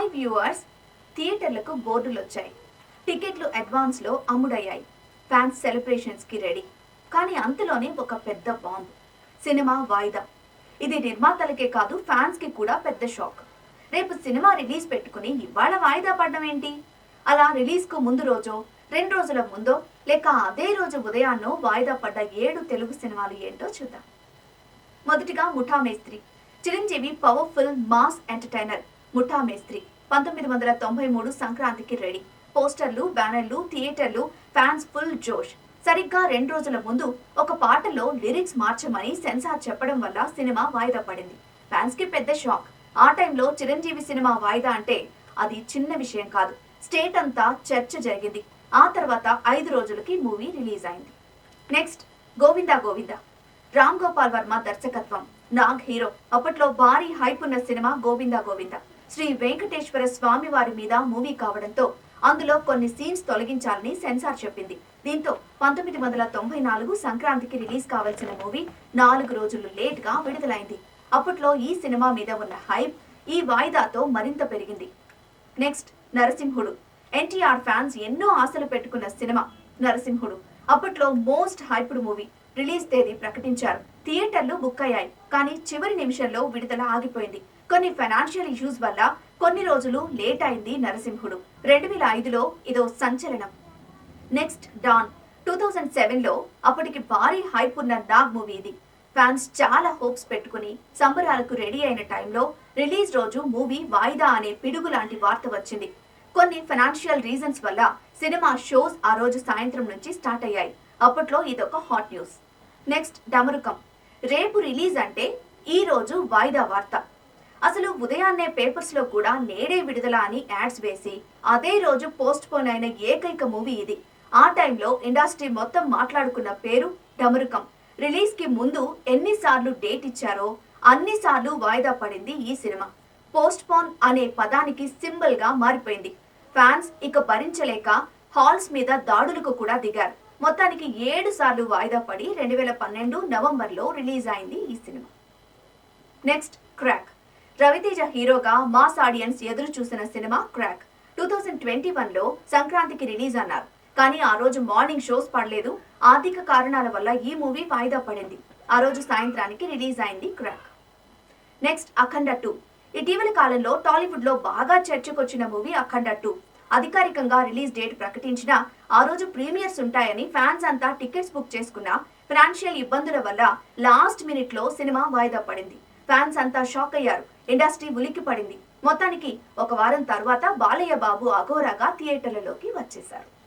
Hi viewers, థియేటర్లకు బోర్డులు వచ్చాయి. టికెట్లు అడ్వాన్స్లో అమ్ముడయ్యాయి. Fans సెలబ్రేషన్స్కి ready. కానీ అంతలోనే ఒక పెద్ద బాంబ్. సినిమా వాయిదా. ఇది నిర్మాతలకే కాదు, ఫ్యాన్స్కి కూడా పెద్ద షాక్. రేపు సినిమా రిలీజ్ పెట్టుకుని ఇవాళ వాయిదా పడడం ఏంటి? అలా రిలీజ్కు ముందు రోజో, 2 రోజుల ముందో, లేక అదే రోజు ఉదయాన్నో వాయిదా పడ్డ 7 తెలుగు సినిమాలు ఏంటో చూద్దాం. మొదటిగా ముఠా మేస్త్రి. చిరంజీవి పవర్ఫుల్ మాస్ ఎంటర్టైనర్ ముఠా మేస్త్రి 1993 సంక్రాంతికి రెడీ. పోస్టర్లు, బ్యానర్లు, థియేటర్లు, ఫ్యాన్స్ ఫుల్ జోష్. సరిగ్గా 2 రోజుల ముందు ఒక పాటలో లిరిక్స్ మార్చమని సెన్సార్ చెప్పడం వల్ల సినిమా వాయిదా పడింది. ఫ్యాన్స్ కి పెద్ద షాక్. ఆ టైంలో చిరంజీవి సినిమా వాయిదా అంటే అది చిన్న విషయం కాదు. స్టేట్ అంతా చర్చ జరిగింది. ఆ తర్వాత 5 రోజులకి మూవీ రిలీజ్ అయింది. నెక్స్ట్ గోవిందా గోవిందా. రామ్ గోపాల్ వర్మ దర్శకత్వం, నాగ్ హీరో. అప్పట్లో భారీ హైప్ ఉన్న సినిమా గోవిందా గోవిందా. శ్రీ వెంకటేశ్వర స్వామి వారి మీద మూవీ కావడంతో అందులో కొన్ని సీన్స్ తొలగించాలని సెన్సార్ చెప్పింది. దీంతో 1994 సంక్రాంతికి రిలీజ్ కావాల్సిన మూవీ 4 రోజులు లేట్ గా విడుదలైంది. అప్పట్లో ఈ సినిమా మీద ఉన్న హైప్ ఈ వాయిదాతో మరింత పెరిగింది. నెక్స్ట్ నరసింహుడు. ఎన్టీఆర్ ఫ్యాన్స్ ఎన్నో ఆశలు పెట్టుకున్న సినిమా నరసింహుడు. అప్పట్లో మోస్ట్ హైప్డ్ మూవీ. రిలీజ్ తేదీ ప్రకటించారు. థియేటర్లు బుక్ అయ్యాయి. కానీ చివరి నిమిషంలో విడుదల ఆగిపోయింది. కొన్ని ఫైనాన్షియల్ ఇష్యూస్ వల్ల కొన్ని రోజులు లేట్ అయింది నరసింహుడు. 2005లో ఇదో సంచలనం. Next don. 2007లో అప్పటికి భారీ హైప్ ఉన్న నాగ్ మూవీ ఇది. ఫ్యాన్స్ చాలా హోప్స్ పెట్టుకుని సంబరాలకు రెడీ అయిన టైంలో రిలీజ్ రోజు మూవీ వాయిదా అనే పిడుగు లాంటి వార్త వచ్చింది. కొన్ని ఫైనాన్షియల్ రీజన్స్ వల్ల సినిమా షోస్ ఆ రోజు సాయంత్రం నుంచి స్టార్ట్ అయ్యాయి. అప్పట్లో ఇదొక హాట్ న్యూస్. నెక్స్ట్ డమరుకం. రేపు రిలీజ్ అంటే ఈ రోజు వాయిదా వార్త. అసలు ఉదయాన్నే పేపర్స్ లో కూడా నేడే విడుదల అని యాడ్స్ వేసి అదే రోజు పోస్ట్ పోన్ అయిన ఏకైక మూవీ ఇది. ఆ టైంలో ఇండస్ట్రీ మొత్తం మాట్లాడుకున్న పేరు డమరుకం. రిలీజ్ కి ముందు ఎన్నిసార్లు డేట్ ఇచ్చారో అన్నిసార్లు వాయిదా పడింది ఈ సినిమా. పోస్ట్ పోన్ అనే పదానికి సింబల్ గా మారిపోయింది. ఫ్యాన్స్ ఇక భరించలేక హాల్స్ మీద దాడులకు కూడా దిగారు. మొత్తానికి 7 సార్లు వాయిదా పడి 2012 నవంబర్లో రిలీజ్ అయింది ఈ సినిమా. Next crack. రవితేజ హీరోగా మాస్ ఆడియన్స్ ఎదురు చూసిన సినిమా క్రాక్. 2021లో సంక్రాంతికి రిలీజ్ అన్నారు. కానీ ఆ రోజు మార్నింగ్ షోస్ పడలేదు. ఆర్థిక కారణాల వల్ల ఈ మూవీ వాయిదా పడింది. ఆ రోజు సాయంత్రానికి రిలీజ్ అయింది క్రాక్. నెక్స్ట్ అఖండ 2. ఇటీవల కాలంలో టాలీవుడ్ లో బాగా చర్చకొచ్చిన మూవీ అఖండ 2. అధికారికంగా రిలీజ్ డేట్ ప్రకటించినా ఆ రోజు ప్రీమియర్స్ ఉంటాయని ఫ్యాన్స్ అంతా టికెట్స్ బుక్ చేసుకున్నా ఫైనాన్షియల్ ఇబ్బందుల వల్ల లాస్ట్ మినిట్ లో సినిమా వాయిదా పడింది. ఫ్యాన్స్ అంతా షాక్ అయ్యారు. ఇండస్ట్రీ ఉలిక్కి పడింది. మొత్తానికి ఒక వారం తర్వాత బాలయ్య బాబు అఘోరాగా థియేటర్లలోకి వచ్చేశారు.